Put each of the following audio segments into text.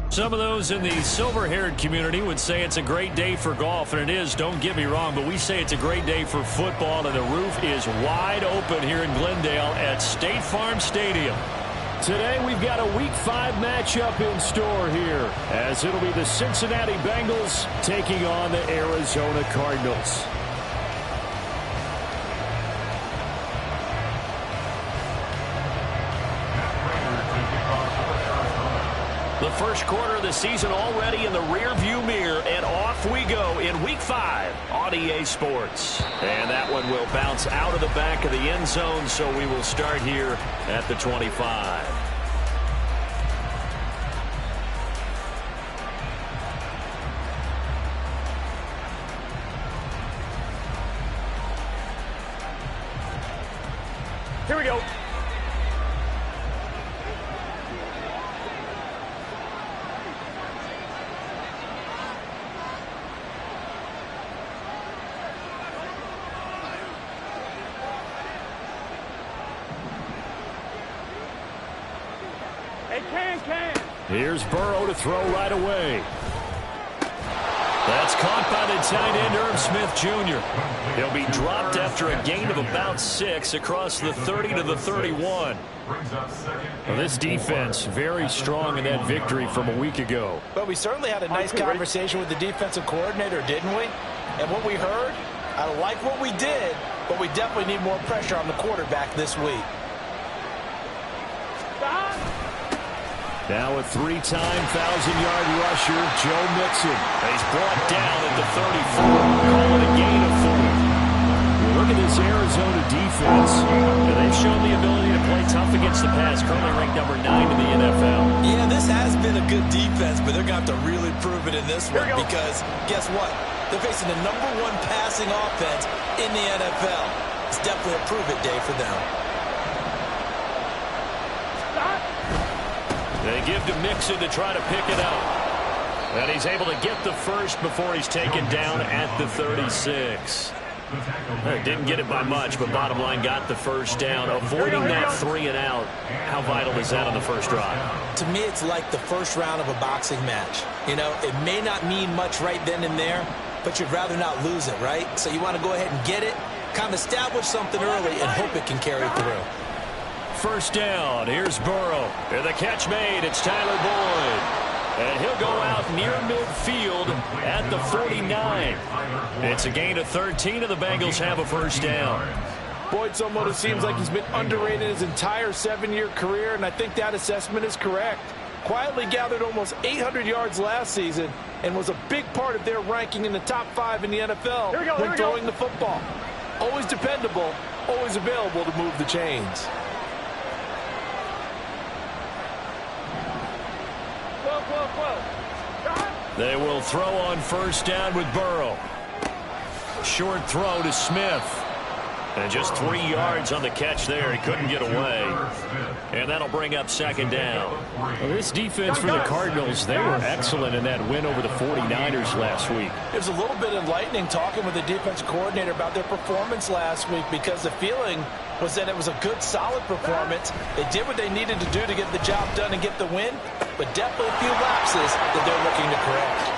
Some of those in the silver-haired community would say it's a great day for golf, and it is, don't get me wrong, but we say it's a great day for football, and the roof is wide open here in Glendale at State Farm Stadium. Today we've got a Week 5 matchup in store here, as it'll be the Cincinnati Bengals taking on the Arizona Cardinals. The first quarter of the season already in the rearview mirror, and off we go in Week 5 on EA Sports. And that one will bounce out of the back of the end zone, so we will start here at the 25. Here we go. Here's Burrow to throw right away. That's caught by the tight end, Irv Smith Jr. He'll be dropped after a gain of about 6 across the 30 to the 31. Well, this defense very strong in that victory from a week ago. But we certainly had a nice conversation with the defensive coordinator, didn't we? And what we heard, I like what we did, but we definitely need more pressure on the quarterback this week. Now a 3-time 1,000-yard rusher, Joe Mixon. He's brought down at the 34. Call it a gain of 4. Well, look at this Arizona defense. And they've shown the ability to play tough against the pass, currently ranked number 9 in the NFL. Yeah, this has been a good defense, but they're going to have to really prove it in this one because guess what? They're facing the number 1 passing offense in the NFL. It's definitely a prove-it day for them. They give to Mixon to try to pick it up. And he's able to get the first before he's taken down at the 36. Didn't get it by much, but bottom line got the first down. Avoiding that 3 and out. How vital is that on the first drive? To me, it's like the first round of a boxing match. You know, it may not mean much right then and there, but you'd rather not lose it, right? So you want to go ahead and get it, kind of establish something early, and hope it can carry through. First down, here's Burrow. And the catch made, it's Tyler Boyd. And he'll go out near midfield at the 49. It's a gain of 13, and the Bengals have a first down. Boyd someone who seems like he's been underrated his entire 7-year career, and I think that assessment is correct. Quietly gathered almost 800 yards last season and was a big part of their ranking in the top 5 in the NFL when throwing the football. Always dependable, always available to move the chains. They will throw on first down with Burrow. Short throw to Smith. And just 3 yards on the catch there. He couldn't get away. And that'll bring up second down. Well, this defense for the Cardinals, they were excellent in that win over the 49ers last week. It was a little bit enlightening talking with the defense coordinator about their performance last week because the feeling was that it was a good, solid performance. They did what they needed to do to get the job done and get the win, but definitely a few lapses that they're looking to correct.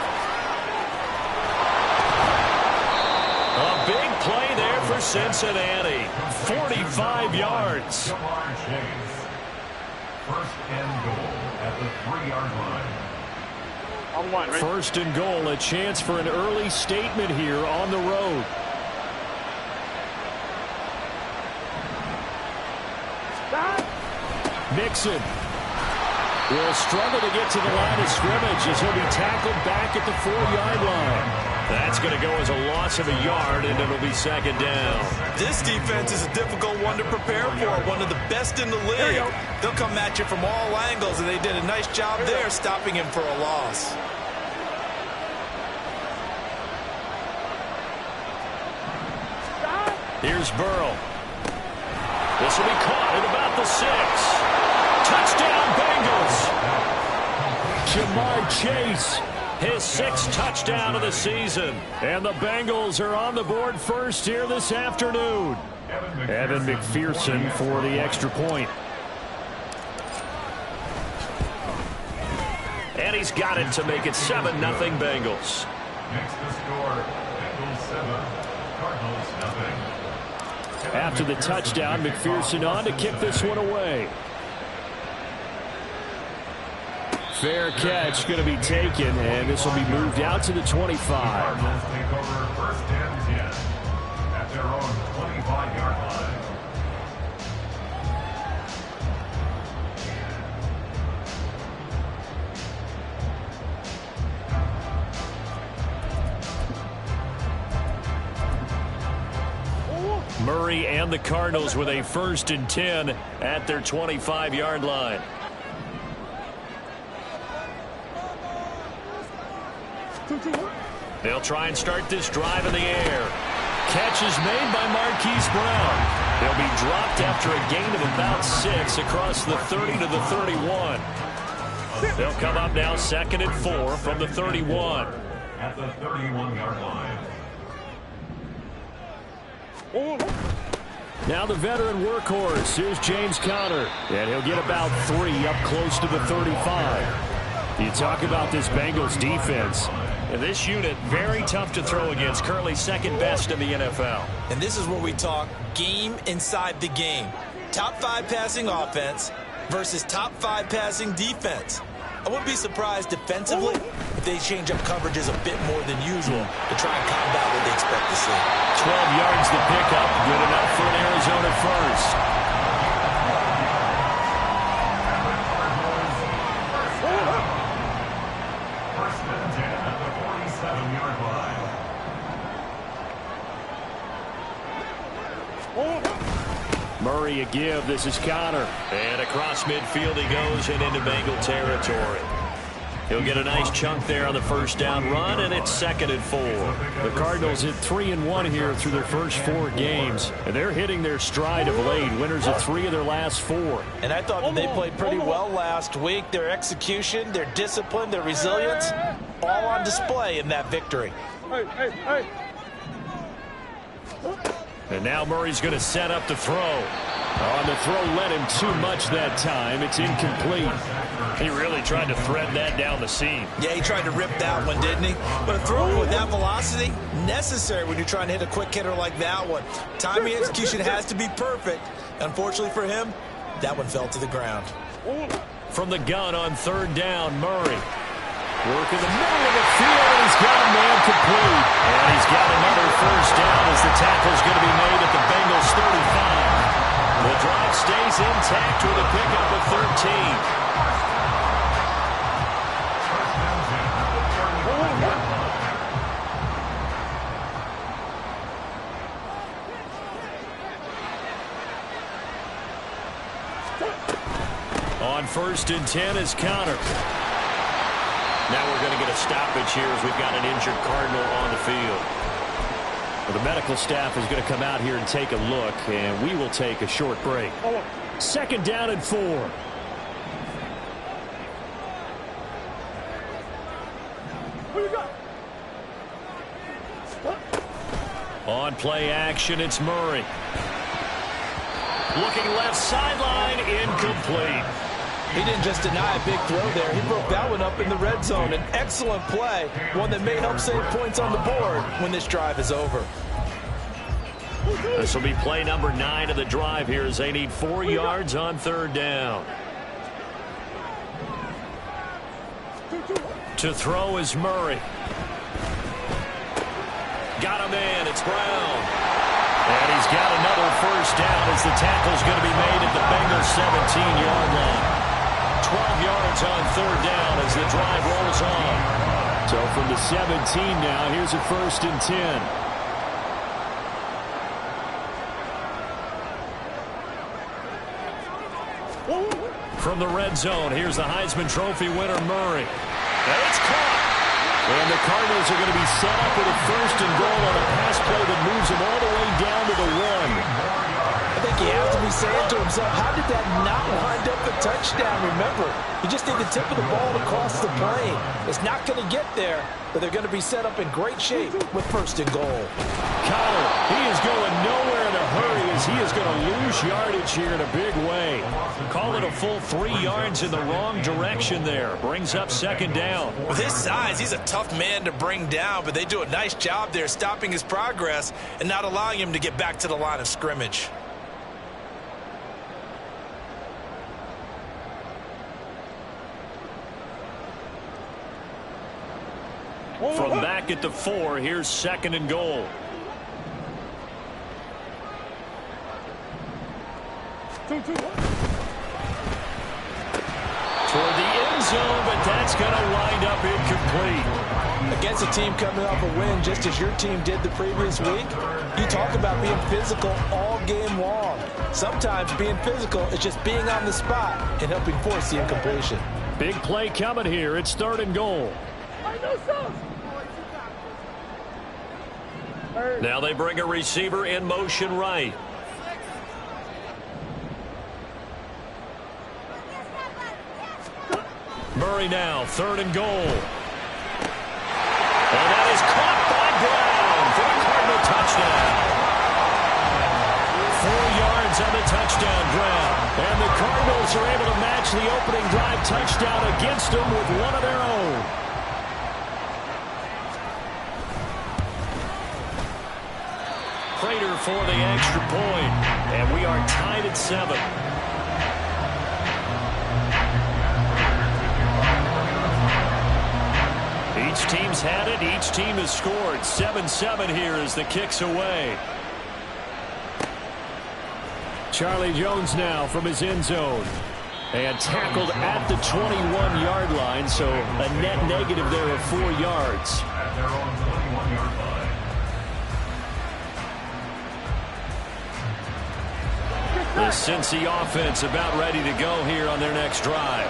A big play there for Cincinnati. 45 yards. First and goal at the 3-yard line. First and goal, a chance for an early statement here on the road. Mixon. will struggle to get to the line of scrimmage as he'll be tackled back at the 4-yard line. That's going to go as a loss of a yard, and it'll be second down. This defense is a difficult one to prepare for, one of the best in the league. They'll come at you from all angles, and they did a nice job there stopping him for a loss. Here's Burrow. This will be caught at about the 6. Touchdown, Bengals. Jamar Chase, his 6th touchdown of the season. And the Bengals are on the board first here this afternoon. Evan McPherson for the extra point. And he's got it to make it 7-0 Bengals. Next to score, Bengals 7, Cardinals nothing. After the touchdown, McPherson on to kick this one away. Fair catch going to be taken, and this will be moved out to the 25. Cardinals take over first and 10 at their own 25-yard line. Murray and the Cardinals with a 1st and 10 at their 25-yard line. They'll try and start this drive in the air. Catch is made by Marquise Brown. They'll be dropped after a gain of about 6 across the 30 to the 31. They'll come up now 2nd and 4 from the 31. At the 31-yard line. Now the veteran workhorse. Here's James Conner. And he'll get about 3 up close to the 35. You talk about this Bengals defense. And this unit, very tough to throw against. Currently 2nd best in the NFL. And this is where we talk game inside the game. Top 5 passing offense versus top 5 passing defense. I wouldn't be surprised defensively if they change up coverages a bit more than usual to try and combat what they expect to see. 12 yards to pick up. Good enough for an Arizona first. First and 10 at the 47-yard line. Murray a give. This is Conner. And across midfield he goes and into Bengal territory. He'll get a nice chunk there on the first down run, and it's 2nd and 4. The Cardinals hit 3-1 here through their first 4 games, and they're hitting their stride of late. Winners of 3 of their last 4. And I thought that they played pretty well last week. Their execution, their discipline, their resilience, all on display in that victory. And now Murray's going to set up to throw. On the throw led him too much that time. It's incomplete. He really tried to thread that down the seam. Yeah, he tried to rip that one, didn't he? But a throw with that velocity, necessary when you're trying to hit a quick hitter like that one. Timing execution has to be perfect. Unfortunately for him, that one fell to the ground. From the gun on 3rd down, Murray. Working the middle of the field, and he's got a man complete. And he's got another first down as the tackle's going to be made at the Bengals 35. The drive stays intact with a pickup of 13. On 1st and 10 is Conner. Now we're going to get a stoppage here as we've got an injured Cardinal on the field. Well, the medical staff is going to come out here and take a look, and we will take a short break. 2nd down and 4. On play action, it's Murray. Looking left sideline, incomplete. He didn't just deny a big throw there. He broke that one up in the red zone. An excellent play, one that may help save points on the board when this drive is over. This will be play number 9 of the drive here as they need 4 yards on 3rd down. To throw is Murray. Got him in. It's Brown. And he's got another first down as the tackle's going to be made at the Bengals 17-yard line. 12 yards on third down as the drive rolls on. So from the 17 now, here's a 1st and 10. From the red zone, here's the Heisman Trophy winner, Murray. And it's caught. And the Cardinals are going to be set up with a 1st and goal on a pass play that moves them all the way down to the 1. I think he has to be saying to himself, how did that not wind up a touchdown? Remember, you just need the tip of the ball to cross the plane. It's not going to get there, but they're going to be set up in great shape with 1st and goal. Connor, he is going nowhere in a hurry as he is going to lose yardage here in a big way. Call it a full 3 yards in the wrong direction there. Brings up 2nd down. With his size, he's a tough man to bring down, but they do a nice job there stopping his progress and not allowing him to get back to the line of scrimmage. From back at the 4, here's 2nd and goal. Toward the end zone, but that's going to wind up incomplete. Against a team coming off a win, just as your team did the previous week, you talk about being physical all game long. Sometimes being physical is just being on the spot and helping force the incompletion. Big play coming here. It's 3rd and goal. Now they bring a receiver in motion right. Murray now, 3rd and goal. And that is caught by Brown for a Cardinal touchdown. 4 yards on the touchdown grab. And the Cardinals are able to match the opening drive touchdown against them with one of their own. Prater for the extra point, and we are tied at 7. Each team's had it. Each team has scored. 7-7 here as the kick's away. Charlie Jones now from his end zone. And tackled at the 21-yard line, so a net negative there of 4 yards. At their own 21-yard line. The Cincy offense about ready to go here on their next drive.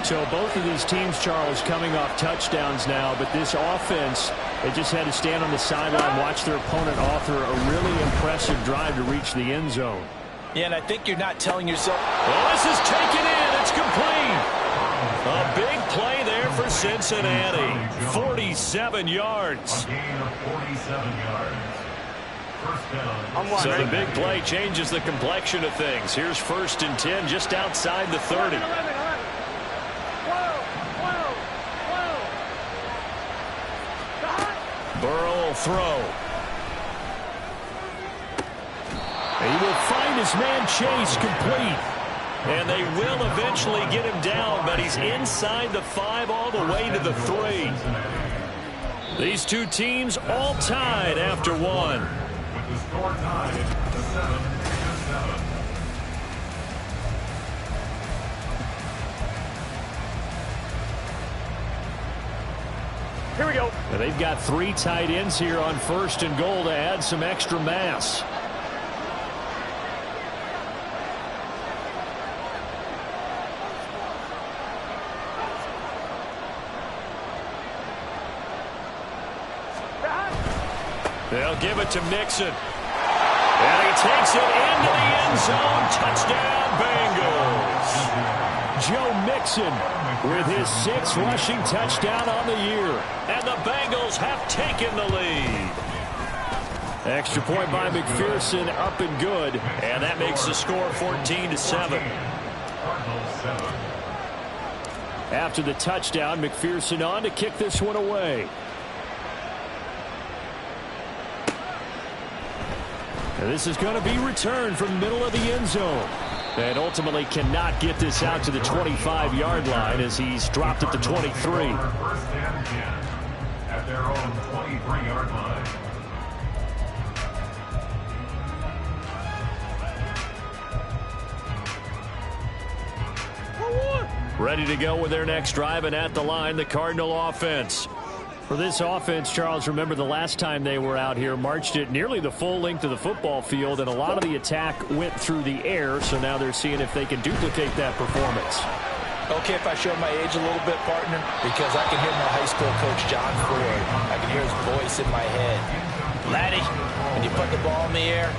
So both of these teams, Charles, coming off touchdowns now, but this offense, they just had to stand on the sideline, watch their opponent author a really impressive drive to reach the end zone. Yeah, and I think you're not telling yourself, well, this is taken in. It's complete. A big play there for Cincinnati. 47 yards. A gain of 47 yards. First down. So the big play changes the complexion of things. Here's 1st and 10 just outside the 30. Burrow will throw. He will find his man Chase complete. And they will eventually get him down, but he's inside the 5 all the way to the 3. These two teams all tied after 1. With the score tied at 7-7. Here we go. Now they've got 3 tight ends here on 1st and goal to add some extra mass. They'll give it to Mixon. And he takes it into the end zone. Touchdown, Bengals. Joe Mixon with his 6th rushing touchdown on the year. And the Bengals have taken the lead. Extra point by McPherson, up and good. And that makes the score 14-7. After the touchdown, McPherson on to kick this one away. And this is going to be returned from the middle of the end zone. And ultimately cannot get this out to the 25-yard line as he's dropped at the 23. 1st and 10 at their own 23-yard line. Ready to go with their next drive, and at the line, the Cardinal offense. For this offense, Charles, remember the last time they were out here, marched it nearly the full length of the football field, and a lot of the attack went through the air, so now they're seeing if they can duplicate that performance. Okay, if I show my age a little bit, partner, because I can hear my high school coach, John Ford. I can hear his voice in my head. Laddie, when you put the ball in the air,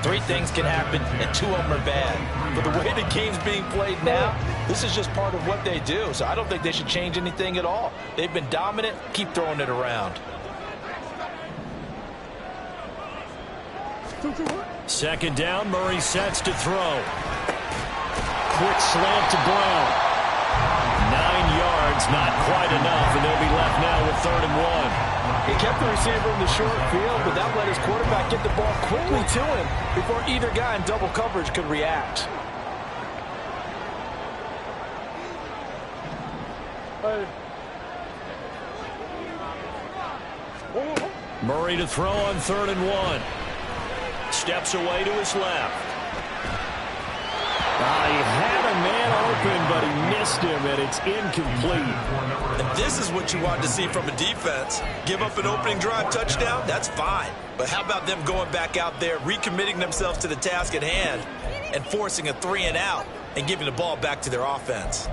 3 things can happen, and 2 of them are bad. But the way the game's being played now, this is just part of what they do. So I don't think they should change anything at all. They've been dominant. Keep throwing it around. Second down, Murray sets to throw. Quick slant to Brown. 9 yards, not quite enough, and they'll be left now with 3rd and 1. He kept the receiver in the short field, but that let his quarterback get the ball quickly to him before either guy in double coverage could react. Murray to throw on 3rd and 1. Steps away to his left. He had a man open, but he missed him, and it's incomplete. And this is what you want to see from a defense. Give up an opening drive touchdown, that's fine. But how about them going back out there, recommitting themselves to the task at hand, and forcing a 3 and out, and giving the ball back to their offense?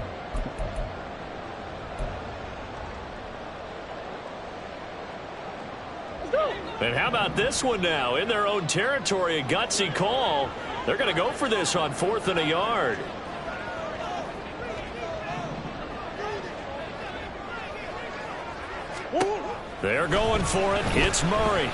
And how about this one now? In their own territory, a gutsy call. They're going to go for this on 4th and a yard. They're going for it. It's Murray.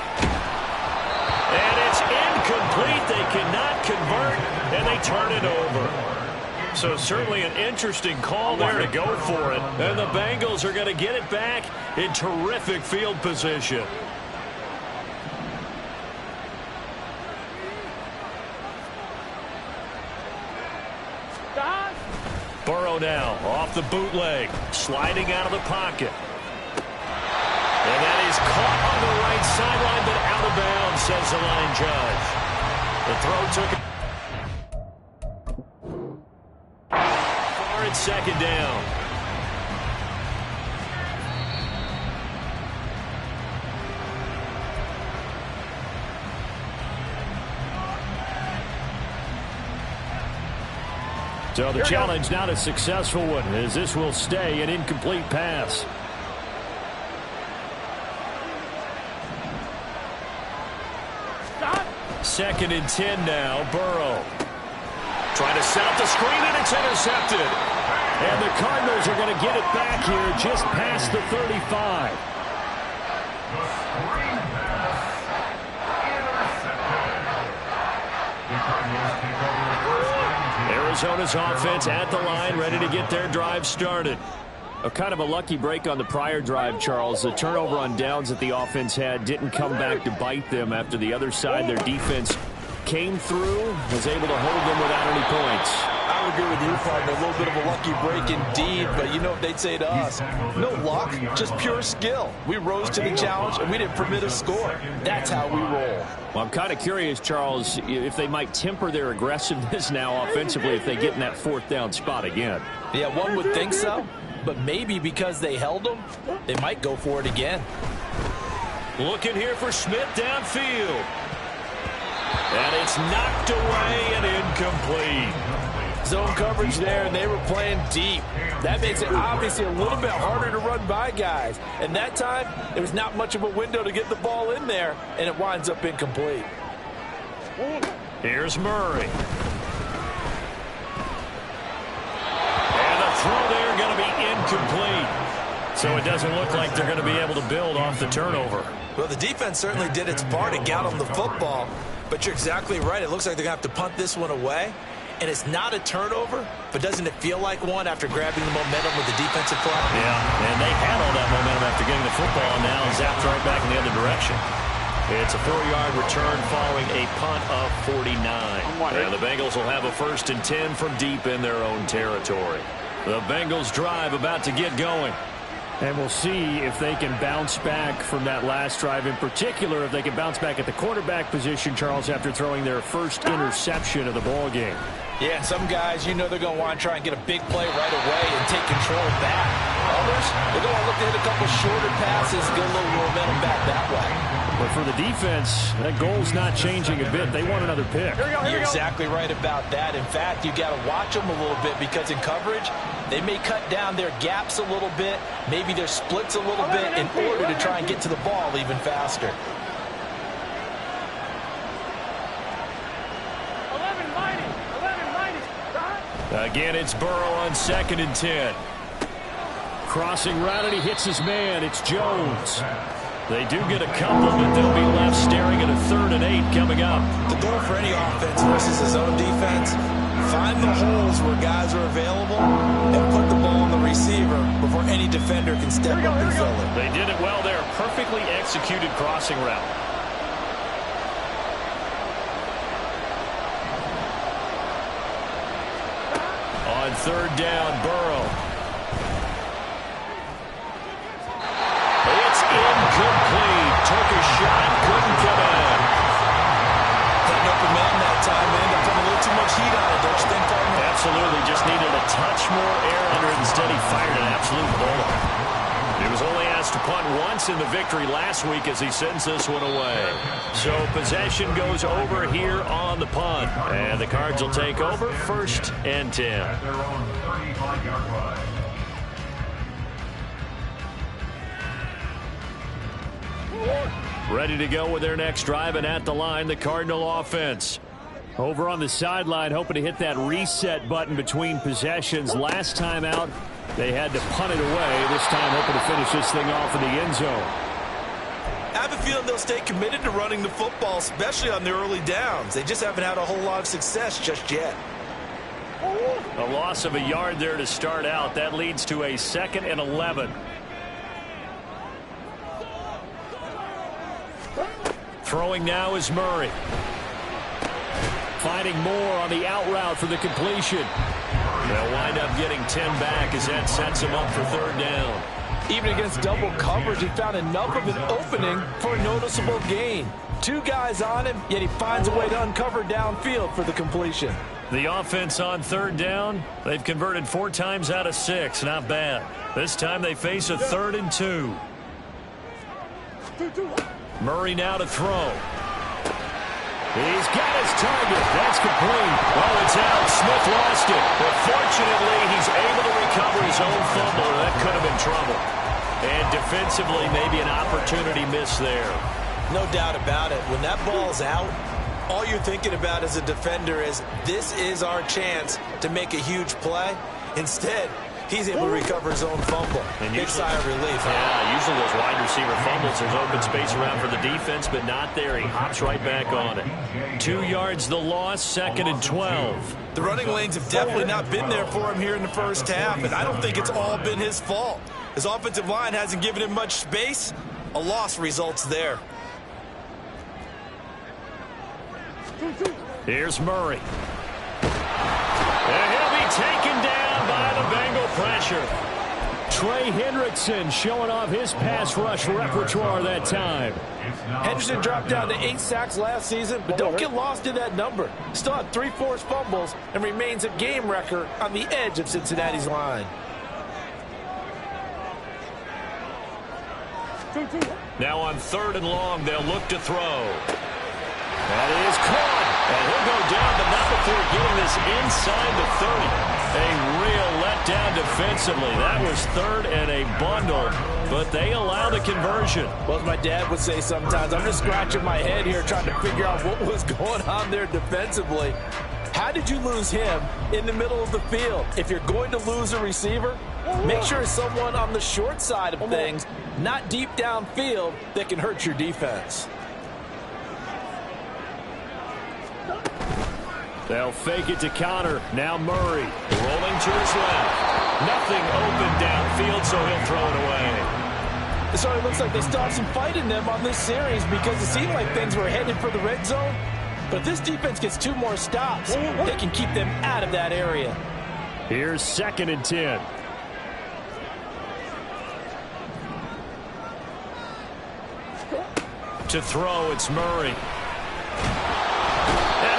And it's incomplete. They cannot convert, and they turn it over. So certainly an interesting call there to go for it. And the Bengals are going to get it back in terrific field position. Burrow now off the bootleg, sliding out of the pocket. And that is caught on the right sideline, but out of bounds, says the line judge. The throw took it. Far at 2nd down. So the challenge, not a successful one, as this will stay an incomplete pass. Stop. 2nd and 10 now, Burrow. Trying to set up the screen, and it's intercepted. And the Cardinals are going to get it back here just past the 35. Arizona's offense at the line, ready to get their drive started. A kind of a lucky break on the prior drive, Charles. The turnover on downs that the offense had didn't come back to bite them after the other side. Their defense came through, was able to hold them without any points. I would agree with you, partner. A little bit of a lucky break indeed, but you know what they'd say to us? No luck, just pure skill. We rose to the challenge, and we didn't permit a score. That's how we roll. Well, I'm kind of curious, Charles, if they might temper their aggressiveness now offensively if they get in that 4th down spot again. Yeah, one would think so, but maybe because they held them, they might go for it again. Looking here for Smith downfield. And it's knocked away and incomplete. Zone coverage there, and they were playing deep. That makes it obviously a little bit harder to run by guys. And that time, there was not much of a window to get the ball in there, and it winds up incomplete. Here's Murray. And the throw there going to be incomplete. So it doesn't look like they're going to be able to build off the turnover. Well, the defense certainly did its part to get on the football, but you're exactly right. It looks like they're going to have to punt this one away. And it's not a turnover, but doesn't it feel like one after grabbing the momentum with the defensive play? Yeah, and they had all that momentum after getting the football, and now zapped right back in the other direction. It's a 4-yard return following a punt of 49. And the Bengals will have a 1st and 10 from deep in their own territory. The Bengals drive about to get going. And we'll see if they can bounce back from that last drive, in particular if they can bounce back at the quarterback position, Charles, after throwing their first interception of the ball game. Yeah, and some guys, you know they're going to want to try and get a big play right away and take control of that. Others, they're going to look to hit a couple shorter passes, get a little momentum back that way. But for the defense, that goal's not changing a bit. They want another pick. You're exactly right about that. In fact, you got to watch them a little bit because in coverage, they may cut down their gaps a little bit, maybe their splits a little bit in order to try and get to the ball even faster. Again, it's Burrow on 2nd and 10. Crossing route, and he hits his man. It's Jones. They do get a couple, but they'll be left staring at a 3rd and 8 coming up. The goal for any offense versus his own defense, find the holes where guys are available and put the ball on the receiver before any defender can step up and fill it. They did it well there. Perfectly executed crossing route. On 3rd down, Burrow. It's incomplete. Took a shot, couldn't come in. Had an open man that time, and ended up putting a little too much heat on it, don't you think, partner? Absolutely, just needed a touch more air under it. Instead, he fired an absolute bullet. He was only asked to punt once in the victory last week as he sends this one away. So possession goes over here on the punt. And the Cards will take over 1st and 10. At their own 35-yard line. Ready to go with their next drive, and at the line, the Cardinal offense. Over on the sideline, hoping to hit that reset button between possessions. Last time out, they had to punt it away. This time, hoping to finish this thing off in the end zone. I have a feeling they'll stay committed to running the football, especially on their early downs. They just haven't had a whole lot of success just yet. A loss of a yard there to start out. That leads to a 2nd and 11. Throwing now is Murray. Finding Moore on the out route for the completion. They'll wind up getting 10 back as that sets him up for 3rd down. Even against double coverage, he found enough of an opening for a noticeable gain. 2 guys on him, yet he finds a way to uncover downfield for the completion. The offense on 3rd down, they've converted 4 times out of 6. Not bad. This time they face a 3rd and 2. Murray now to throw. He's got his target. That's complete. Oh, it's out. Smith lost it. But fortunately, he's able to recover his own fumble. That could have been trouble. And defensively, maybe an opportunity miss there. No doubt about it. When that ball's out, all you're thinking about as a defender is, this is our chance to make a huge play. Instead, he's able to recover his own fumble. And big sigh of relief. Yeah, usually those wide receiver fumbles, there's open space around for the defense, but not there. He hops right back on it. 2 yards the loss, 2nd and 12. The running lanes have definitely not been there for him here in the first half, and I don't think it's all been his fault. His offensive line hasn't given him much space. A loss results there. Here's Murray. And he'll be taken down by the Bengal pressure. Trey Hendrickson showing off his pass rush repertoire that time. Henderson dropped down to 8 sacks last season, but don't get lost in that number. Still had 3 forced fumbles and remains a game wrecker on the edge of Cincinnati's line. Now on 3rd and long, they'll look to throw. That is caught. And he'll go down, but not before getting this inside the 30. A real letdown defensively. That was 3rd and a bundle, but they allow the conversion. Well, as my dad would say sometimes, I'm just scratching my head here trying to figure out what was going on there defensively. How did you lose him in the middle of the field? If you're going to lose a receiver, make sure it's someone on the short side of things, not deep downfield, that can hurt your defense. They'll fake it to counter. Now Murray. Rolling to his left. Nothing open downfield, so he'll throw it away. So it looks like they stopped some fight in them on this series because it seemed like things were headed for the red zone. But if this defense gets 2 more stops, they can keep them out of that area. Here's 2nd and 10. To throw, it's Murray. And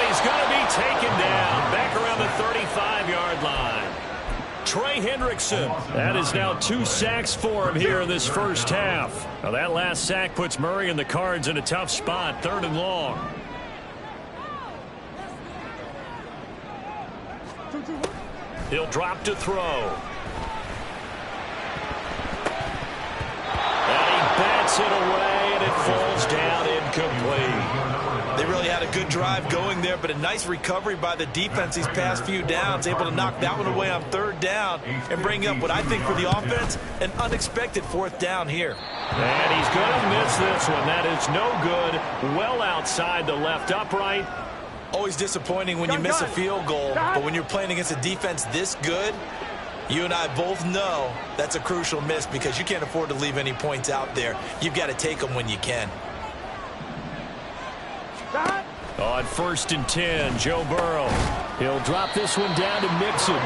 he's going to be taken down back around the 35-yard line. Trey Hendrickson. That is now 2 sacks for him here in this first half. Now that last sack puts Murray and the Cards in a tough spot, 3rd and long. He'll drop to throw. And he bats it away, and it falls down incomplete. They really had a good drive going there, but a nice recovery by the defense these past few downs, able to knock that one away on 3rd down and bring up what I think for the offense, an unexpected 4th down here. And he's going to miss this one. That is no good. Well outside the left upright. Always disappointing when you miss a field goal, but when you're playing against a defense this good, you and I both know that's a crucial miss because you can't afford to leave any points out there. You've got to take them when you can. On 1st and 10, Joe Burrow. He'll drop this one down to Mixon.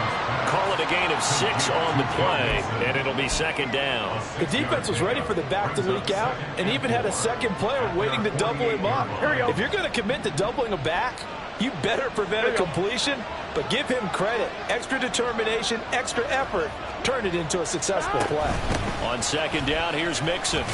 Call it a gain of 6 on the play, and it'll be 2nd down. The defense was ready for the back to leak out and even had a second player waiting to double him up. If you're going to commit to doubling a back, you better prevent a completion, but give him credit. Extra determination, extra effort, turned it into a successful play. On 2nd down, here's Mixon.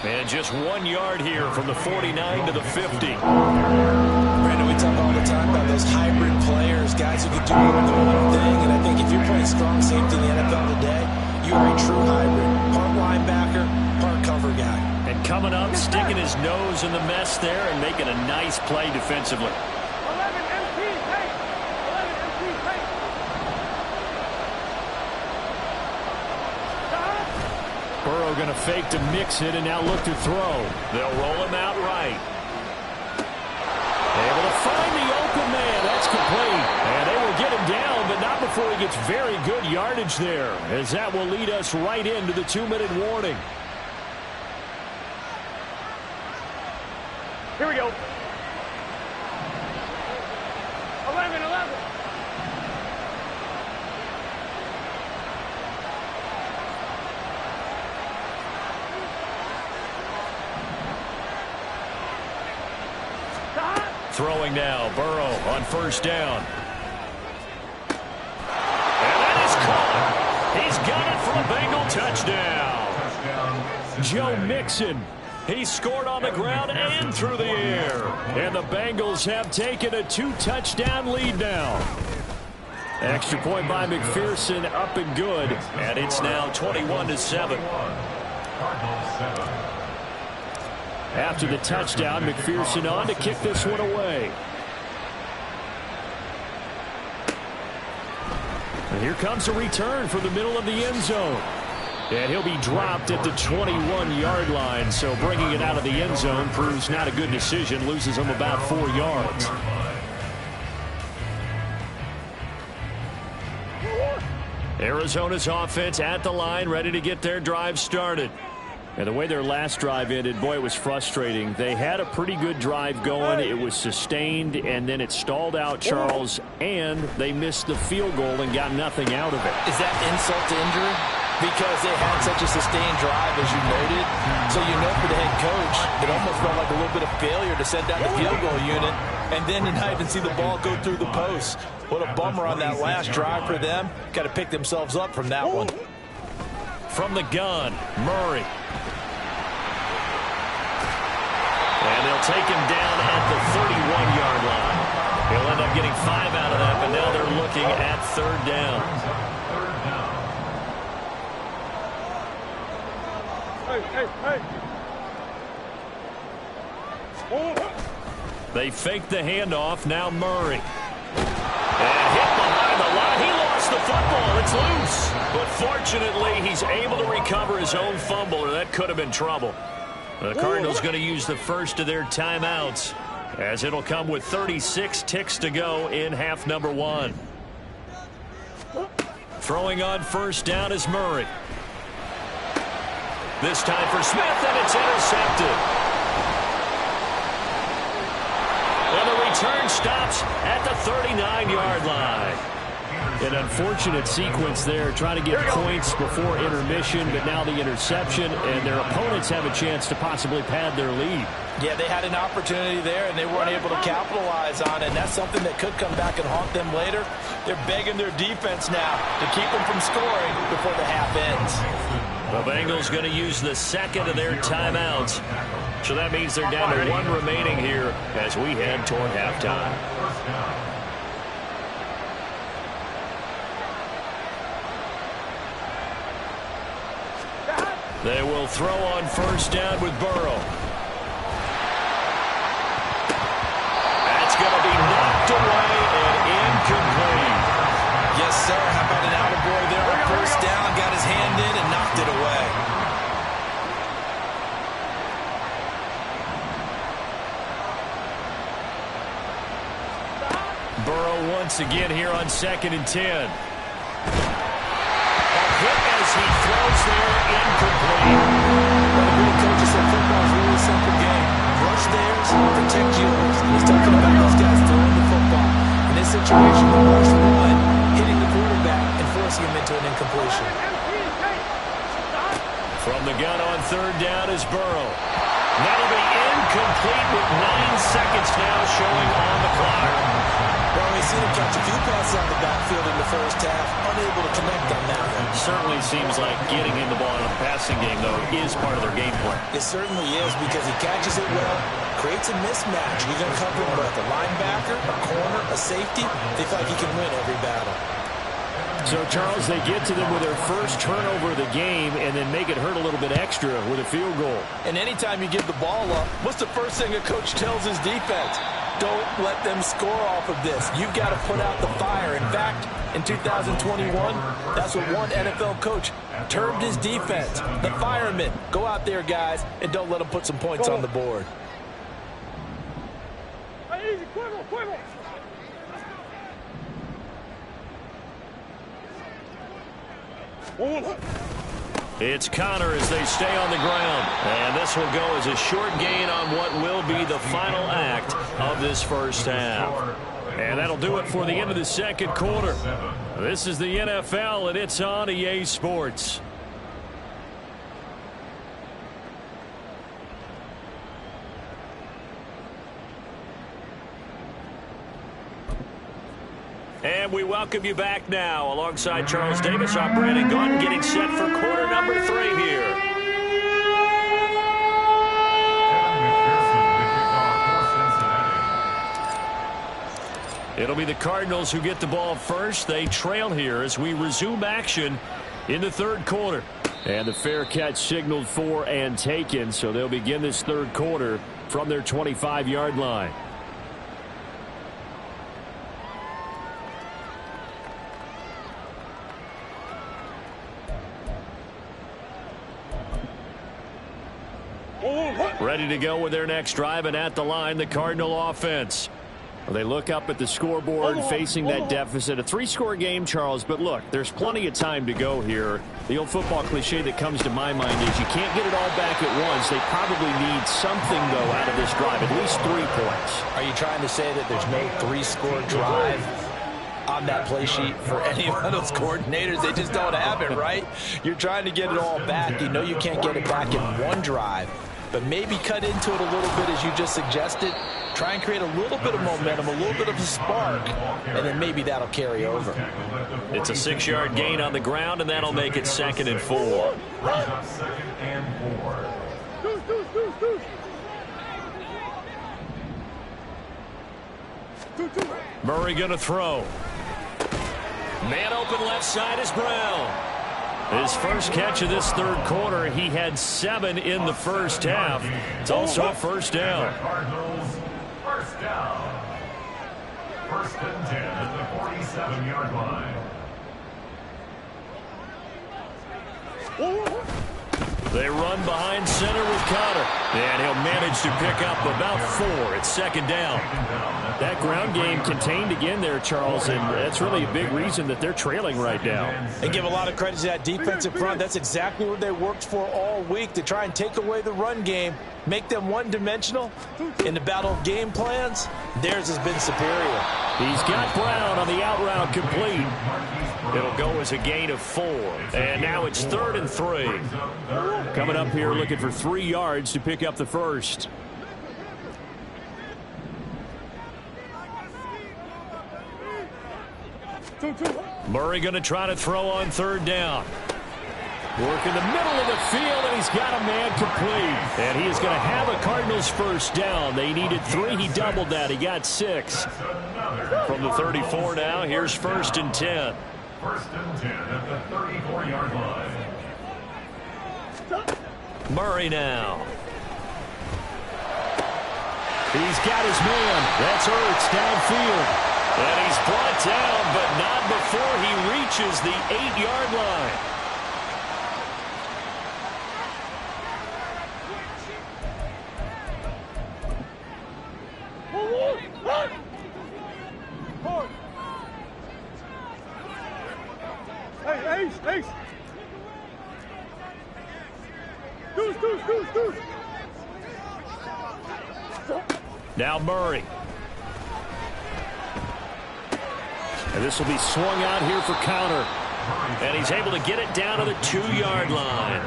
And just 1 yard here from the 49 to the 50. Brandon, we talk all the time about those hybrid players, guys who can do more than one thing, and I think if you're playing strong safety in the NFL today, you are a true hybrid. Part linebacker, part cover guy. And coming up, sticking his nose in the mess there and making a nice play defensively. Burrow going to fake to mix it and now look to throw. They'll roll him out right. Able to find the open man. That's complete. And they will get him down, but not before he gets very good yardage there, as that will lead us right into the 2-minute warning. Here we go. 11. Throwing now, Burrow on 1st down. And that is caught. He's got it for a Bengal touchdown. Joe Mixon. He scored on the ground and through the air. And the Bengals have taken a 2-touchdown lead now. Extra point by McPherson, up and good. And it's now 21-7. After the touchdown, McPherson on to kick this one away. And here comes a return from the middle of the end zone. And he'll be dropped at the 21-yard line. So bringing it out of the end zone proves not a good decision. Loses him about 4 yards. Arizona's offense at the line, ready to get their drive started. And the way their last drive ended, boy, it was frustrating. They had a pretty good drive going. It was sustained, and then it stalled out, Charles, and they missed the field goal and got nothing out of it. Is that insult to injury? Because they had such a sustained drive, as you noted. So you know for the head coach, it almost felt like a little bit of failure to send down the field goal unit, and then to not even see the ball go through the post. What a bummer on that last drive for them. Got to pick themselves up from that one. From the gun, Murray. And they'll take him down at the 31-yard line. He'll end up getting 5 out of that, but now they're looking at 3rd down. They fake the handoff. Now Murray. And hit behind the line. He lost the football. It's loose. But fortunately, he's able to recover his own fumble, or that could have been trouble. The Cardinals going to use the first of their timeouts, as it'll come with 36 ticks to go in half number 1. Throwing on 1st down is Murray. This time for Smith, and it's intercepted. And the return stops at the 39-yard line. An unfortunate sequence there, trying to get points before intermission, but now the interception, and their opponents have a chance to possibly pad their lead. Yeah, they had an opportunity there, and they weren't able to capitalize on it. And that's something that could come back and haunt them later. They're begging their defense now to keep them from scoring before the half ends. The Bengals going to use the second of their timeouts. So that means they're down to one remaining here as we head toward halftime. They will throw on first down with Burrow. That's going to be knocked away and incomplete. Yes, sir. How about an attaboy there on first down? Got his hand in and knocked it away. Burrow once again here on 2nd and 10. A hit as he throws there, incomplete. One of the coaches said football is a really simple game. Rush theirs, protect yours. And he's talking about those guys throwing the football. In this situation, the rush one, hitting the quarterback and forcing him into an incompletion. From the gun on 3rd down is Burrow. That'll be incomplete with 9 seconds now showing on the clock. Well, we've seen him catch a few passes on the backfield in the first half, unable to connect on that one. Certainly seems like getting in the ball in a passing game, though, is part of their game plan. It certainly is because he catches it well, creates a mismatch. You're going to cover him with a linebacker, a corner, a safety. They feel like he can win every battle. So, Charles, they get to them with their first turnover of the game and then make it hurt a little bit extra with a field goal. And anytime you give the ball up, what's the first thing a coach tells his defense? Don't let them score off of this. You've got to put out the fire. In fact, in 2021, that's what one NFL coach termed his defense. The firemen. Go out there, guys, and don't let them put some points on the board. Easy, quiver, quiver. It's Connor as they stay on the ground. And this will go as a short gain on what will be the final act of this first half. And that'll do it for the end of the second quarter. This is the NFL, and it's on EA Sports. And we welcome you back now alongside Charles Davis. I'm Brandon Gordon getting set for quarter number 3 here. It'll be the Cardinals who get the ball first. They trail here as we resume action in the third quarter. And the fair catch signaled for and taken, so they'll begin this third quarter from their 25-yard line. Ready to go with their next drive, and at the line, the Cardinal offense. Well, they look up at the scoreboard facing that deficit. A 3-score game, Charles, but look, there's plenty of time to go here. The old football cliche that comes to my mind is you can't get it all back at once. They probably need something, though, out of this drive, at least 3 points. Are you trying to say that there's no 3-score drive on that play sheet for any of those coordinators? They just don't have it, right? You're trying to get it all back. You know you can't get it back in one drive, but maybe cut into it a little bit as you just suggested. Try and create a little bit of momentum, a little bit of a spark, and then maybe that'll carry over. It's a 6-yard gain on the ground, and that'll make it 2nd and 4. Murray going to throw. Man open left side is Brown. His first catch of this third quarter, he had 7 in the first half. It's also a first down. Cardinals, first down. 1st and 10 at the 47-yard line. They run behind center with Connor. And he'll manage to pick up about 4. It's 2nd down. That ground game contained again there, Charles, and that's really a big reason that they're trailing right now. And give a lot of credit to that defensive front. That's exactly what they worked for all week, to try and take away the run game make them one-dimensional in the battle of game plans, theirs has been superior. He's got Brown on the out route complete. It'll go as a gain of 4. And now it's 3rd and 3. Coming up here looking for 3 yards to pick up the first. Murray going to try to throw on 3rd down. Work in the middle of the field, and he's got a man complete. And he is going to have a Cardinals first down. They needed 3. He doubled that. He got 6. From the 34 now, here's 1st and 10. 1st and 10 at the 34-yard line. Murray now. He's got his man. That's Ertz downfield. And he's brought down, but not before he reaches the 8-yard line. Hey, Ace. Deuce. Now Murray. And this will be swung out here for counter. And he's able to get it down to the 2-yard line.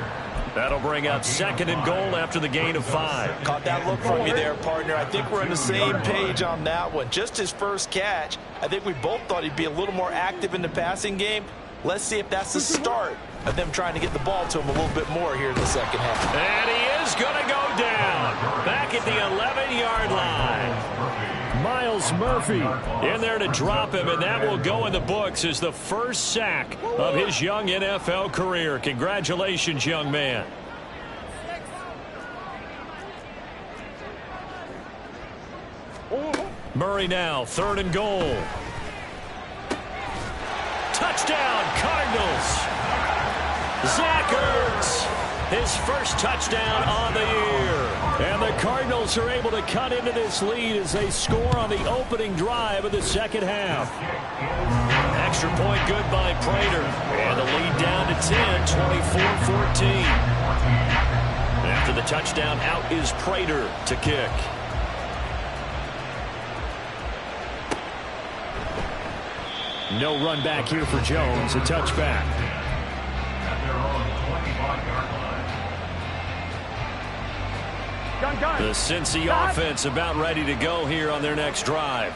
That'll bring up 2nd and goal after the gain of 5. Caught that look from you there, partner. I think we're on the same page on that one. Just his first catch. I think we both thought he'd be a little more active in the passing game. Let's see if that's the start of them trying to get the ball to him a little bit more here in the second half. And he is going to go down. Back at the 11-yard line. Miles Murphy in there to drop him, and that will go in the books as the first sack of his young NFL career. Congratulations, young man. Murray now, 3rd and goal. Touchdown, Cardinals. Zach Ertz, his first touchdown on the year. And the Cardinals are able to cut into this lead as they score on the opening drive of the second half. Extra point good by Prater. And the lead down to 10, 24-14. After the touchdown, out is Prater to kick. No run back here for Jones. A touchback. The Cincy offense about ready to go here on their next drive.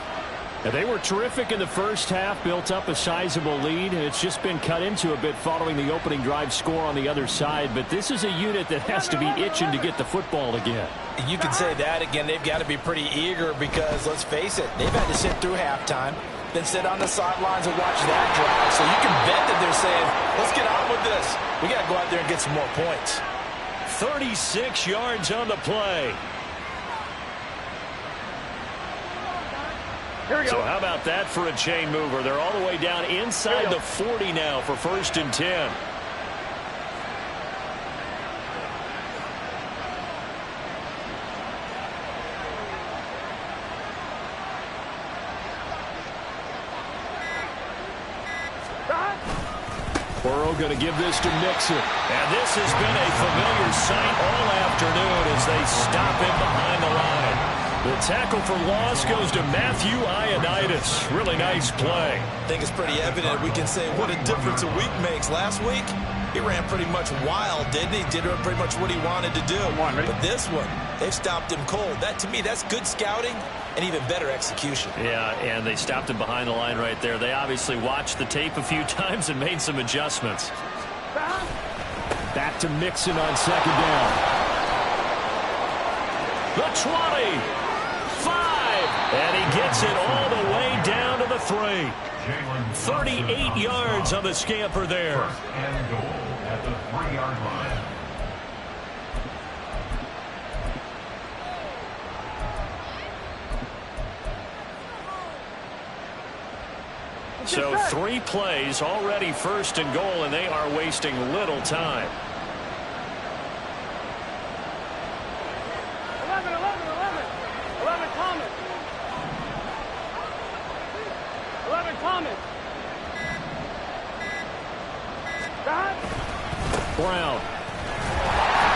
Now, they were terrific in the first half, built up a sizable lead, and it's just been cut into a bit following the opening drive score on the other side. But this is a unit that has to be itching to get the football again. You can say that again. They've got to be pretty eager because, let's face it, they've had to sit through halftime, then sit on the sidelines and watch that drive. So you can bet that they're saying, let's get on with this. We got to go out there and get some more points. 36 yards on the play. So how about that for a chain mover? They're all the way down inside the 40 now for 1st and 10. Burrow going to give this to Mixon. And this has been a familiar sight all afternoon as they stop him behind the line. The tackle for loss goes to Matthew Ioannidis. Really nice play. I think it's pretty evident. We can say what a difference a week makes. Last week, he ran pretty much wild, didn't he? Did pretty much what he wanted to do. But this one, they've stopped him cold. That, to me, that's good scouting and even better execution. Yeah, and they stopped him behind the line right there. They obviously watched the tape a few times and made some adjustments. Back to Mixon on 2nd down. The 20. 5. And he gets it all the way down to the 3. 38 yards on the scamper there. 1st and goal at the 3-yard line. So 3 plays, already 1st and goal, and they are wasting little time. 11 Thomas. Brown.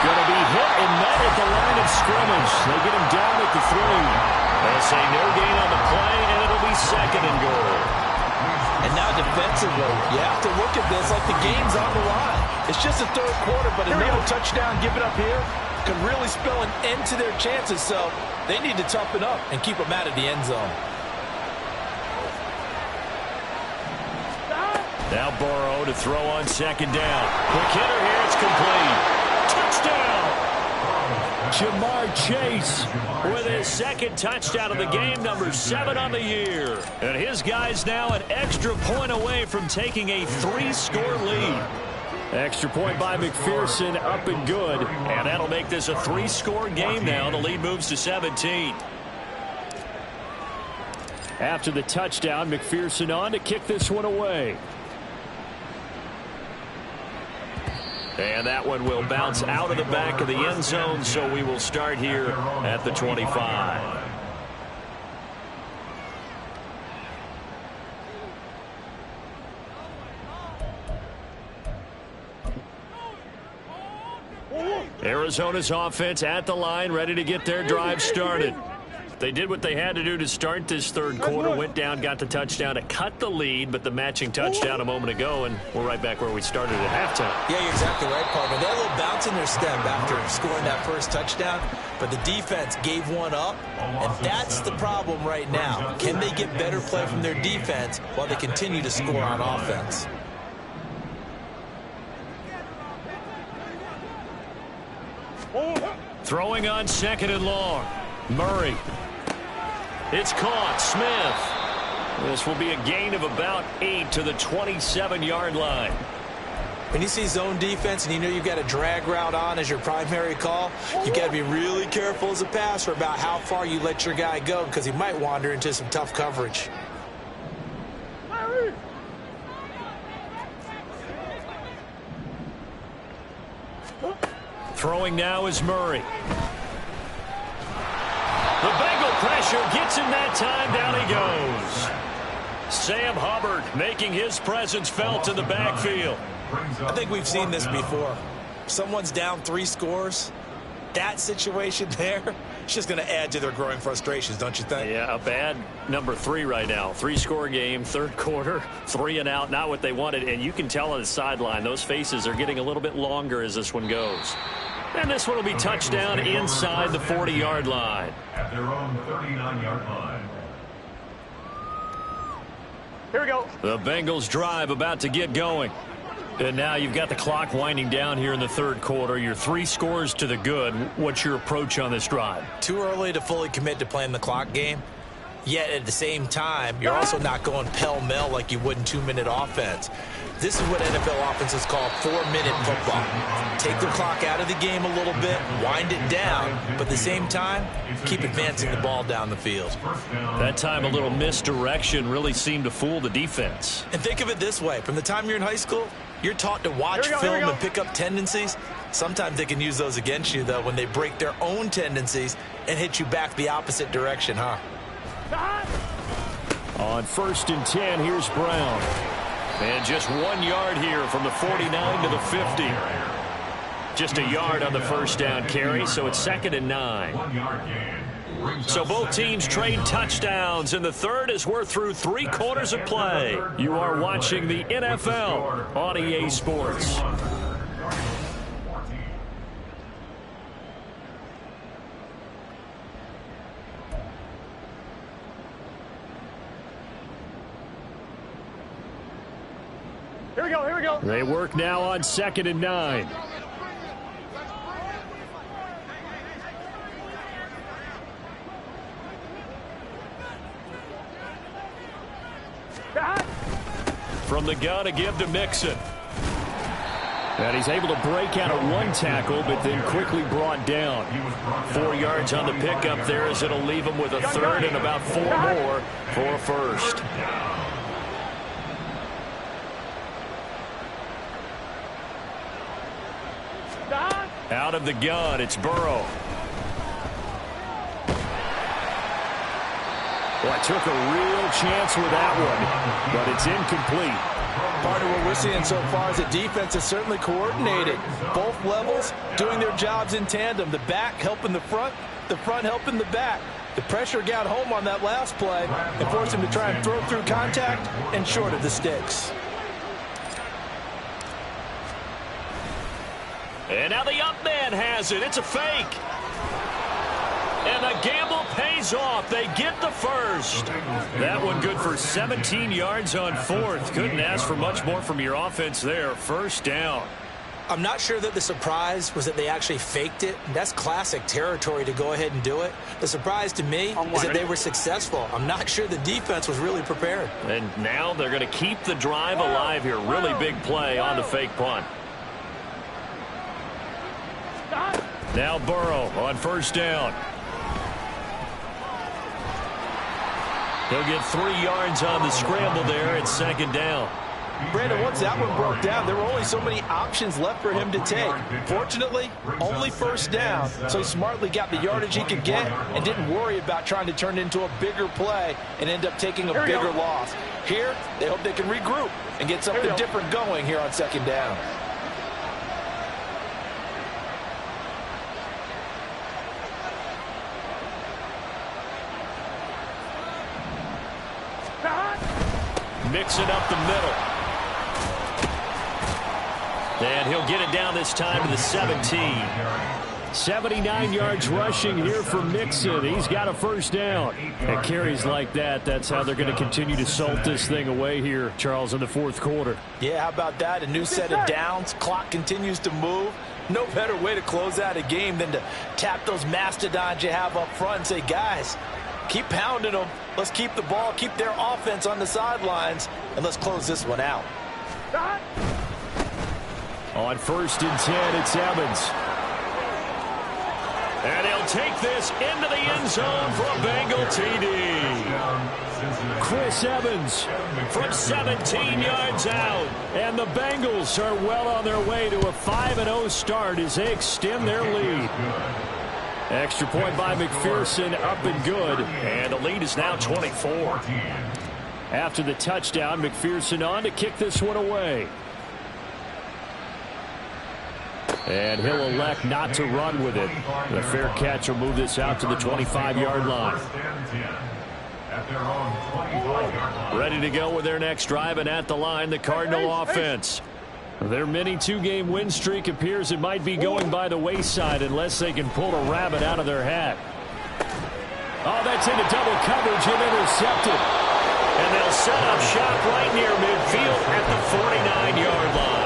Going to be hit and met at the line of scrimmage. They get him down at the 3. They'll say no gain on the play, and it'll be 2nd and goal. And now defensively, you have to look at this like the game's on the line. It's just the 3rd quarter, but another touchdown given up here could really spell an end to their chances, so they need to toughen up and keep them out of the end zone. Now Burrow to throw on 2nd down. Quick hitter here, it's complete. Touchdown! Jamar Chase with his 2nd touchdown of the game, number 7 on the year. And his guy's now an extra point away from taking a 3-score lead. Extra point by McPherson, up and good. And that'll make this a 3-score game now. The lead moves to 17. After the touchdown, McPherson on to kick this one away. And that one will bounce out of the back of the end zone, so we will start here at the 25. Arizona's offense at the line, ready to get their drive started. They did what they had to do to start this 3rd quarter, went down, got the touchdown to cut the lead, but the matching touchdown a moment ago, and we're right back where we started at halftime. Yeah, you're exactly right, partner. They had a little bounce in their step after scoring that first touchdown, but the defense gave one up, and that's the problem right now. Can they get better play from their defense while they continue to score on offense? Throwing on 2nd and long. Murray. It's caught. Smith. This will be a gain of about 8 to the 27-yard line. When you see zone defense and you know you've got a drag route on as your primary call, you've got to be really careful as a passer about how far you let your guy go because he might wander into some tough coverage. Throwing now is Murray. The Bengal pressure gets him that time. Down he goes. Sam Hubbard making his presence felt in the backfield. I think we've seen this before. Someone's down 3 scores. That situation there, it's just going to add to their growing frustrations, don't you think? Yeah, a bad number 3 right now. 3-score game, 3rd quarter, 3 and out, not what they wanted. And you can tell on the sideline, those faces are getting a little bit longer as this one goes. And this one will be touchdown inside the 40-yard line. At their own 39-yard line. Here we go. The Bengals drive about to get going. And now you've got the clock winding down here in the 3rd quarter. You're 3 scores to the good. What's your approach on this drive? Too early to fully commit to playing the clock game. Yet at the same time, you're also not going pell-mell like you would in 2-minute offense. This is what NFL offenses call 4-minute football. Take the clock out of the game a little bit, wind it down, but at the same time, keep advancing the ball down the field. That time a little misdirection really seemed to fool the defense. And think of it this way. From the time you're in high school, you're taught to watch film and pick up tendencies. Sometimes they can use those against you, though, when they break their own tendencies and hit you back the opposite direction, huh? On 1st and 10, here's Brown. And just 1 yard here from the 49 to the 50. Just a yard on the first down carry, so it's 2nd and 9. So both teams trade touchdowns in the 3rd as we're through 3 quarters of play. You are watching the NFL on EA Sports. Here we go, here we go. They work now on 2nd and 9. From the gun, a give to Mixon. And he's able to break out of 1 tackle, but then quickly brought down. 4 yards on the pickup there as it'll leave him with a 3rd and about 4 more for a 1st. Out of the gun, it's Burrow. Well, I took a real chance with that one, but it's incomplete. Part of what we're seeing so far is the defense is certainly coordinated. Both levels doing their jobs in tandem. The back helping the front helping the back. The pressure got home on that last play and forced him to try and throw through contact and short of the sticks. And now the up man has it. It's a fake. And the gamble pays off. They get the first. That one good for 17 yards on fourth. Couldn't ask for much more from your offense there. First down. I'm not sure that the surprise was that they actually faked it. That's classic territory to go ahead and do it. The surprise to me is that they were successful. I'm not sure the defense was really prepared. And now they're going to keep the drive alive here. Really big play on the fake punt. Now Burrow on first down. He'll get 3 yards on the scramble there at second down. Brandon, once that one broke down, there were only so many options left for him to take. Fortunately, only first down, so he smartly got the yardage he could get and didn't worry about trying to turn it into a bigger play and end up taking a bigger loss. Here, they hope they can regroup and get something different going here on second down. Mixing up the middle. And he'll get it down this time to the 17. 79 yards rushing here for Mixon. He's got a first down. And carries like that, that's how they're going to continue to salt this thing away here, Charles, in the fourth quarter. Yeah, how about that? A new set of downs. Clock continues to move. No better way to close out a game than to tap those mastodons you have up front and say, guys, keep pounding them. Let's keep the ball, keep their offense on the sidelines, and let's close this one out. On first and 10, it's Evans. And he'll take this into the end zone for a Bengal TD. Chris Evans From 17 yards out. and the Bengals are well on their way to a 5-0 start as they extend their lead. Extra point by McPherson, up and good. And the lead is now 24. After the touchdown, McPherson on to kick this one away. And he'll elect not to run with it. The fair catch will move this out to the 25-yard line. Ready to go with their next drive, and at the line, the Cardinal offense. Their mini two-game win streak appears it might be going by the wayside unless they can pull a rabbit out of their hat. Oh, that's into double coverage and intercepted. And they'll set up shop right near midfield at the 49-yard line.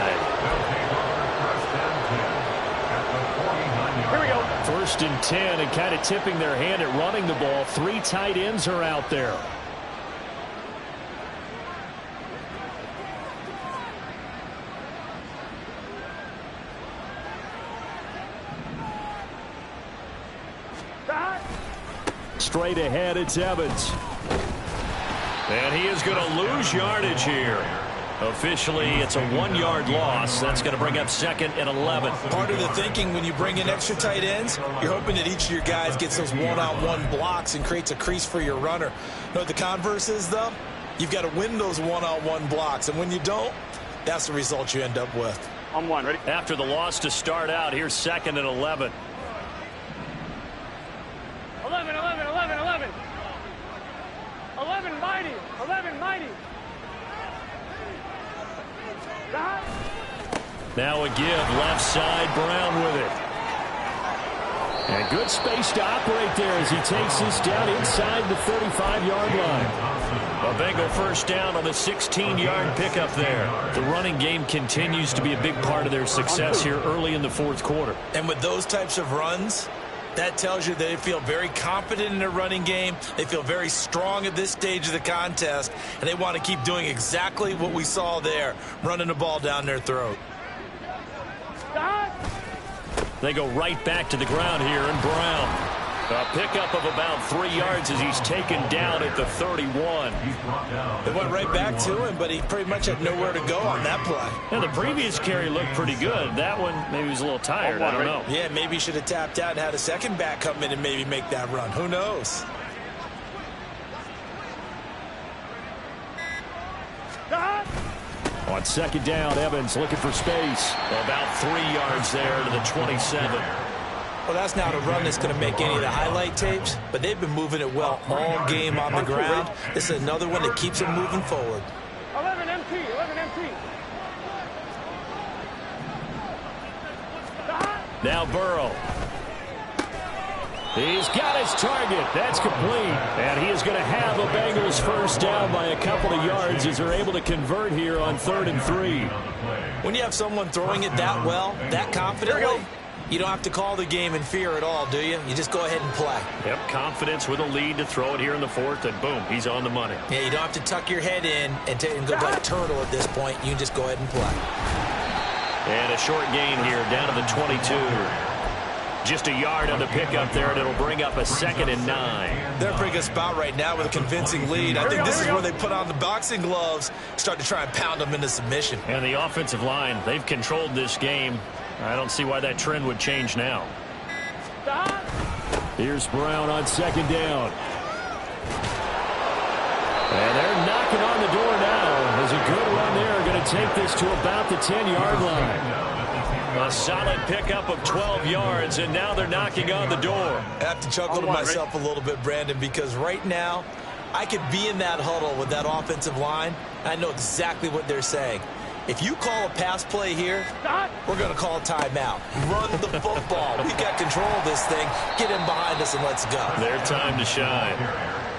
Here we go. First and 10, and kind of tipping their hand at running the ball. 3 tight ends are out there. Straight ahead, it's Evans. And he is going to lose yardage here. Officially, it's a 1-yard loss. That's going to bring up second and 11. Part of the thinking when you bring in extra tight ends, you're hoping that each of your guys gets those one-on-one blocks and creates a crease for your runner. You know what the converse is, though? You've got to win those one-on-one blocks, and when you don't, that's the result you end up with. On one, ready? After the loss to start out, here's second and 11. 11, 11, 11, 11. 11 mighty, 11 mighty. Now a give, left side, Brown with it. And good space to operate there as he takes this down inside the 35-yard line. A Bengal first down on the 16-yard pickup there. The running game continues to be a big part of their success here early in the fourth quarter. And with those types of runs, that tells you they feel very confident in their running game. They feel very strong at this stage of the contest, and they want to keep doing exactly what we saw there, running the ball down their throat. They go right back to the ground here, and Brown. A pickup of about 3 yards as he's taken down at the 31. They went right back to him, but he pretty much had nowhere to go on that play. Yeah, the previous carry looked pretty good. That one, maybe he was a little tired. I don't know. Yeah, maybe he should have tapped out and had a second back come in and maybe make that run. Who knows? On second down, Evans looking for space. About 3 yards there to the 27. Well, that's not a run that's going to make any of the highlight tapes, but they've been moving it well all game on the ground. This is another one that keeps them moving forward. 11 MT, 11 MT. Now Burrow. He's got his target. That's complete. And he is going to have a Bengals first down by a couple of yards as they're able to convert here on 3rd and 3. When you have someone throwing it that well, that confidently, you don't have to call the game in fear at all, do you? You just go ahead and play. Yep, confidence with a lead to throw it here in the 4th, and boom, he's on the money. Yeah, you don't have to tuck your head in and go like turtle at this point. You can just go ahead and play. And a short gain here down to the 22. Just a yard on the pickup there, and it'll bring up a 2nd and 9. They're in a pretty good spot right now with a convincing lead. I think this is where they put on the boxing gloves, start to try and pound them into submission. And the offensive line, they've controlled this game. I don't see why that trend would change now. Here's Brown on 2nd down. And they're knocking on the door now. There's a good run there. Going to take this to about the 10-yard line. A solid pickup of 12 yards, and now they're knocking on the door. I have to chuckle to myself a little bit, Brandon, because right now I could be in that huddle with that offensive line. I know exactly what they're saying. If you call a pass play here, we're going to call a timeout. Run the football. We've got control of this thing. Get in behind us and let's go. Their time to shine.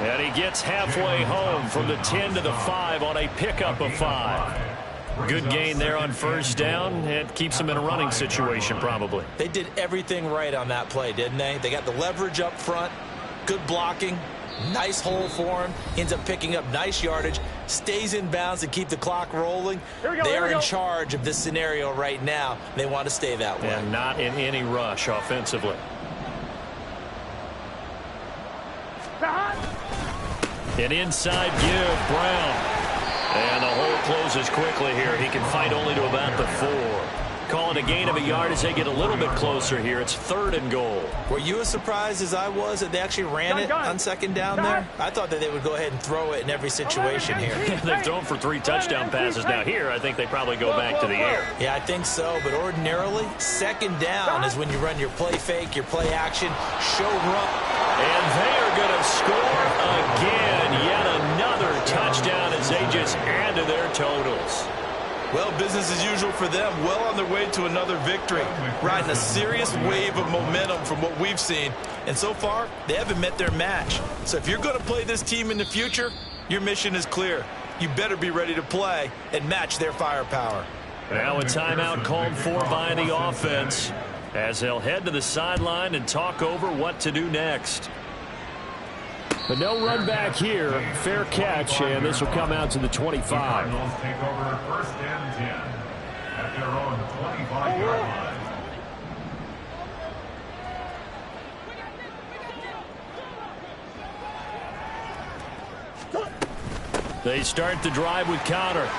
And he gets halfway home from the 10 to the 5 on a pickup of 5. Good gain there on first down. It keeps them in a running situation probably. They did everything right on that play, didn't they? They got the leverage up front, good blocking, nice hole for him, ends up picking up nice yardage, stays in bounds to keep the clock rolling. They are in charge of this scenario right now. They want to stay that way. And not in any rush offensively. An inside give, Brown. And the hole closes quickly here. He can fight only to about the 4. Calling a gain of a yard as they get a little bit closer here. It's 3rd and goal. Were you as surprised as I was that they actually ran it on 2nd down there? I thought that they would go ahead and throw it in every situation here. They've thrown for 3 touchdown passes. Now here, I think they probably go back to the air. Yeah, I think so. But ordinarily, 2nd down is when you run your play fake, your play action, show run. And they are going to score again. Yet another touchdown as they just add to their totals. Well, business as usual for them. Well on their way to another victory. Riding a serious wave of momentum from what we've seen. And so far, they haven't met their match. So if you're going to play this team in the future, your mission is clear. You better be ready to play and match their firepower. Now a timeout called for by the offense as they'll head to the sideline and talk over what to do next. But no run back here. Fair catch, and this will come out to the 25. Cardinals take over 1st and 10 at their own 25-yard line. They start the drive with Connor.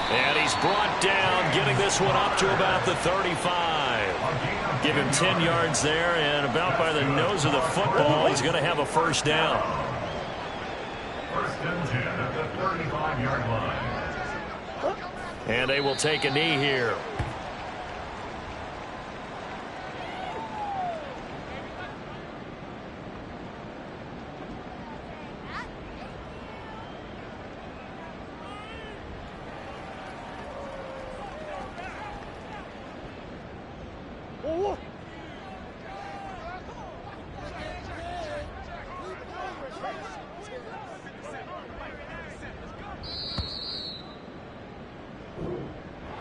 And he's brought down, getting this one up to about the 35. Give him 10 yards there, and about by the nose of the football, he's going to have a first down. 1st and 10 at the 35-yard line. And they will take a knee here.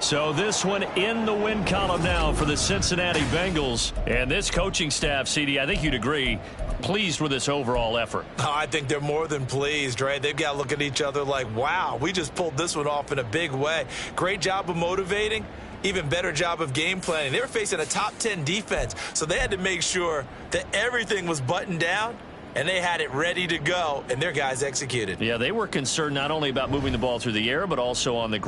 So this one in the win column now for the Cincinnati Bengals. And this coaching staff, CD, I think you'd agree, pleased with this overall effort. Oh, I think they're more than pleased, right? They've got to look at each other like, wow, we just pulled this one off in a big way. Great job of motivating. Even better job of game planning. They were facing a top 10 defense, so they had to make sure that everything was buttoned down, and they had it ready to go, and their guys executed. Yeah, they were concerned not only about moving the ball through the air, but also on the ground.